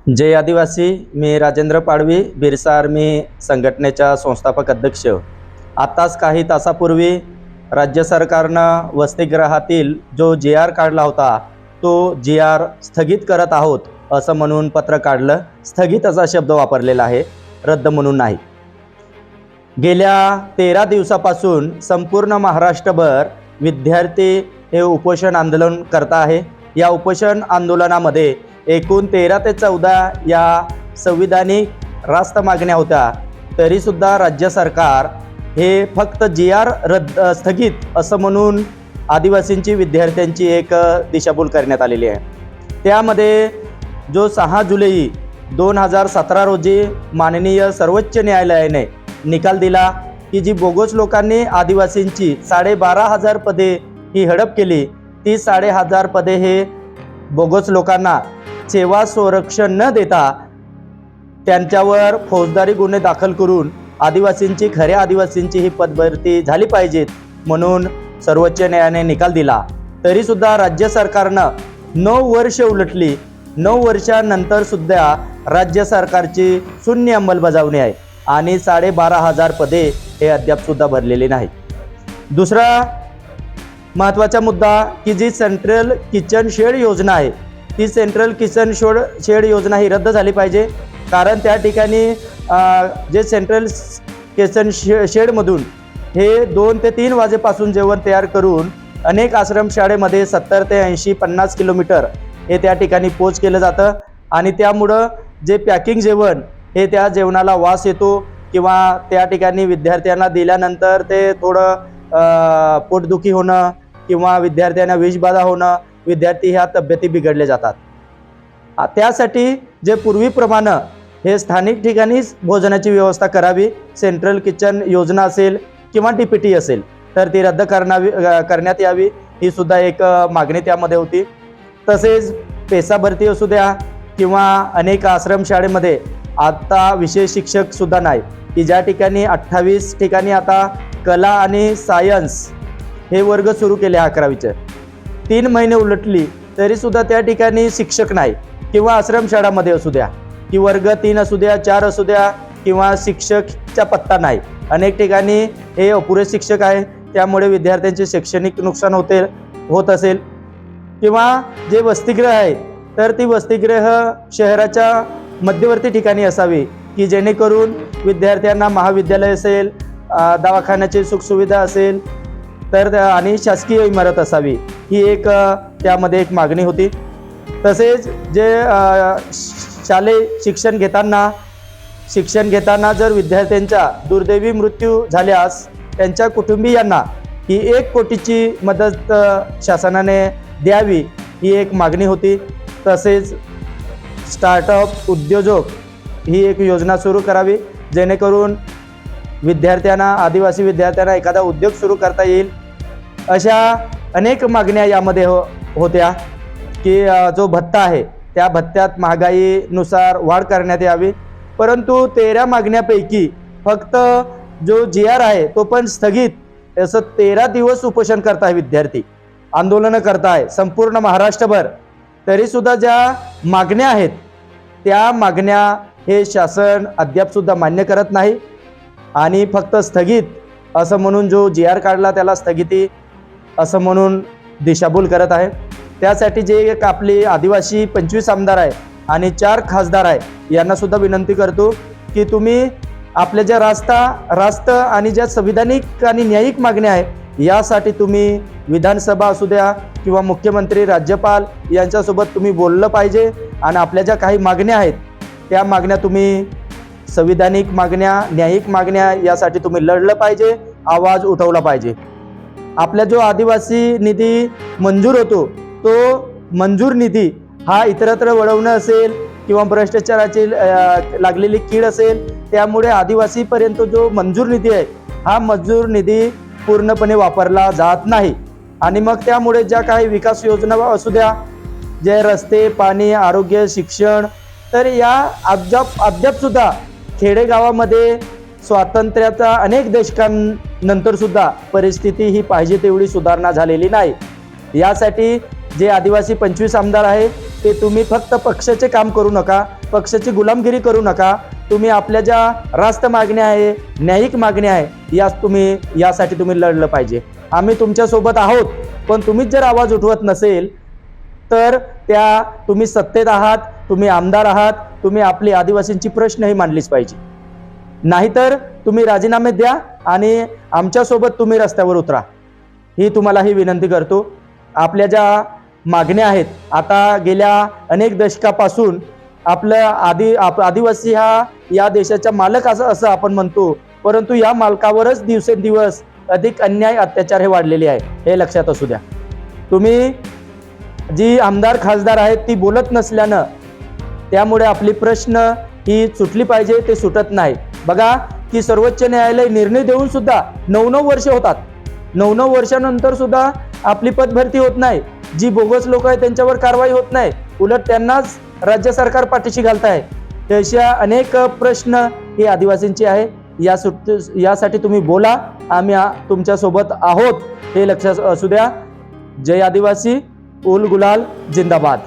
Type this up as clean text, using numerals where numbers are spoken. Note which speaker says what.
Speaker 1: जय आदिवासी। मी राजेंद्र पाडवी, बिरसा आर्मी संघटनेचा संस्थापक अध्यक्ष। आताच काही तासापूर्वी राज्य सरकारनं वसतिगृहातील जो GR काढला होता तो GR स्थगित करत आहोत असं म्हणून पत्र काढलं। स्थगित असा शब्द वापरलेला आहे, रद्द म्हणून नाही। गेल्या 13 दिवसापासून संपूर्ण महाराष्ट्रभर विद्यार्थी हे उपोषण आंदोलन करत आहे। या उपोषण आंदोलनामध्ये एकूण 13 ते 14 या संविधानिक रास्त मागण्या होत्या, तरीसुद्धा राज्य सरकार हे फक्त GR स्थगित असं म्हणून आदिवासींची विद्यार्थ्यांची एक दिशाभूल करण्यात आलेली आहे। त्यामध्ये जो 6 जुलै 2017 रोजी माननीय सर्वोच्च न्यायालयाने निकाल दिला की जी बोगस लोकांनी आदिवासींची 12,500 पदे ही हडप केली, ती 10,500 पदे हे बोगस लोकांना सेवा संरक्षण न देता त्यांच्यावर फौजदारी गुन्हे दाखल करून आदिवासींची, खऱ्या आदिवासींची ही पदभरती झाली पाहिजेत म्हणून सर्वोच्च न्यायालयाने निकाल दिला। तरीसुद्धा राज्य सरकारनं 9 वर्ष उलटली। 9 वर्षानंतर सुद्धा राज्य सरकारची शून्य अंमलबजावणी आहे आणि 12,500 पदे हे अद्यापसुद्धा भरलेली नाही। दुसरा महत्त्वाचा मुद्दा की जी सेंट्रल किचन शेड योजना आहे, ती सेंट्रल किचन शेड योजना ही रद्द झाली पाहिजे। कारण त्या ठिकाणी जे सेंट्रल किचन शेडमधून हे 2 ते 3 वाजेपासून जेवण तयार करून अनेक आश्रमशाळेमध्ये 70 ते 80, 50 किलोमीटर हे त्या ठिकाणी पोच केलं जातं आणि त्यामुळं जे पॅकिंग जेवण हे त्या जेवणाला वास येतो किंवा त्या ठिकाणी विद्यार्थ्यांना दिल्यानंतर ते थोडं पोटदुखी होणं किंवा विद्यार्थ्यांना विषबाधा होणं, विद्यार्थी ह्या तब्येती बिघडले जातात। त्यासाठी जे पूर्वीप्रमाणे हे स्थानिक ठिकाणीच भोजनाची व्यवस्था करावी। सेंट्रल किचन योजना असेल किंवा DPT असेल तर ती रद्द करण्यात यावी, ही सुद्धा एक मागणी त्यामध्ये होती। तसेच पेसा भरती असू द्या किंवा अनेक आश्रमशाळेमध्ये आता विशेष शिक्षक सुद्धा नाही, की ज्या ठिकाणी 28 ठिकाणी आता कला आणि सायन्स हे वर्ग सुरू केले 11वीचे। 3 महिने उलटली तरीसुद्धा त्या ठिकाणी शिक्षक नाही, किंवा आश्रमशाळामध्ये असू द्या की वर्ग 3 असू द्या, 4 असू द्या किंवा शिक्षकचा पत्ता नाही। अनेक ठिकाणी हे अपुरे शिक्षक आहे, त्यामुळे विद्यार्थ्यांचे शैक्षणिक नुकसान होत असेल। किंवा जे वसतिगृह आहे तर ती वसतिगृह शहराच्या मध्यवर्ती ठिकाणी असावी, की जेणेकरून विद्यार्थ्यांना महाविद्यालय असेल, दवाखान्याची सुखसुविधा असेल तर आणि शासकीय इमारत असावी, ही एक त्यामध्ये एक मागणी होती। तसेच जे शालेय शिक्षण घेताना जर विद्यार्थ्यांचा दुर्दैवी मृत्यू झाल्यास त्यांच्या कुटुंबियांना ही 1 कोटीची मदत शासनाने द्यावी, ही एक मागणी होती। तसेच स्टार्टअप उद्योजक ही एक योजना सुरू करावी, जेणेकरून विद्यार्थ्यांना, आदिवासी विद्यार्थ्यांना एखादा उद्योग सुरू करता येईल। अशा अनेक मागण्या यामध्ये होत्या की जो भत्ता आहे त्या भत्त्यात महागाईनुसार वाढ करण्यात यावी। परंतु 13 मागण्यापैकी फक्त जो GR आहे तो पण स्थगित, असं 13 दिवस उपोषण करताय विद्यार्थी, आंदोलनं करताय संपूर्ण महाराष्ट्रभर। तरीसुद्धा ज्या मागण्या आहेत त्या मागण्या हे शासन अद्यापसुद्धा मान्य करत नाही आणि फक्त स्थगित असं म्हणून जो GR काढला त्याला स्थगिती असं म्हणून दिशाभूल करत आहे। त्यासाठी जे एक आपले आदिवासी 25 आमदार आहे आणि 4 खासदार आहे यांना सुद्धा विनंती करतो की तुम्ही आपल्या ज्या रास्त आणि ज्या संविधानिक आणि न्यायिक मागण्या आहे यासाठी तुम्ही विधानसभा असू द्या किंवा मुख्यमंत्री, राज्यपाल यांच्यासोबत तुम्ही बोललं पाहिजे आणि आपल्या ज्या काही मागण्या आहेत त्या मागण्या तुम्ही संविधानिक मागण्या, न्यायिक मागण्या यासाठी तुम्ही लढलं पाहिजे, आवाज उठवला पाहिजे। आपला जो आदिवासी निधी मंजूर होतो तो मंजूर निधी हा इतरत्र वळवणं असेल किंवा भ्रष्टाचाराची लागलेली कीड असेल, त्यामुळे आदिवासीपर्यंत जो मंजूर निधी आहे हा मंजूर निधी पूर्णपणे वापरला जात नाही आणि मग त्यामुळे ज्या काही विकास योजना असू द्या, जे रस्ते, पाणी, आरोग्य, शिक्षण, तर या अद्यापसुद्धा खेडेगावामध्ये स्वातंत्र्याचा अनेक दशकांनंतर सुद्धा परिस्थिती ही पाहिजे तेवढी सुधारणा झालेली नाही। यासाठी जे आदिवासी 25 आमदार आहे ते तुम्ही फक्त पक्षाचे काम करू नका, पक्षाची गुलामगिरी करू नका. तुम्ही आपल्या ज्या रास्त मागण्या आहे, न्यायिक मागण्या आहे, यासाठी तुम्ही लढलं पाहिजे. आम्ही तुमच्यासोबत आहोत, पण तुम्हीच जर आवाज उठवत नसेल तर तुम्ही सत्तेत आहात, तुम्ही आमदार आहात, तुम्ही आपली आदिवासींची प्रश्नही मांडलीच पाहिजे. नाहीतर तुम्ही राजीनामे द्या आणि आमच्यासोबत तुम्ही रस्त्यावर उतरा, ही तुम्हालाही विनंती करतो. आपल्या ज्या मागण्या आहेत, आता गेल्या अनेक दशकापासून आपलं आदिवासी या देशाचा मालक असं आपण म्हणतो, परंतु या मालकावरच दिवसेंदिवस अधिक अन्याय अत्याचार हे वाढलेले आहे, हे लक्षात असू द्या. तुम्ही जी आमदार खासदार आहेत ती बोलत नसल्यानं त्यामुळे आपली प्रश्न ही सुटली पाहिजे, ते सुटत नाही. बघा की सर्वोच्च न्यायालय निर्णय देऊन सुद्धा 9-9 वर्ष होतात, 9-9 वर्षानंतर सुद्धा आपली पदभरती होत नाही. जी बोगस लोक आहेत त्यांच्यावर कारवाई होत नाही, उलट त्यांनाच राज्य सरकार पाठीशी घालत आहे. अशा अनेक प्रश्न हे आदिवासींचे आहे. यासाठी तुम्ही बोला, आम्ही तुमच्यासोबत आहोत, हे लक्षात असू द्या. जय आदिवासी, उल गुलाल जिंदाबाद.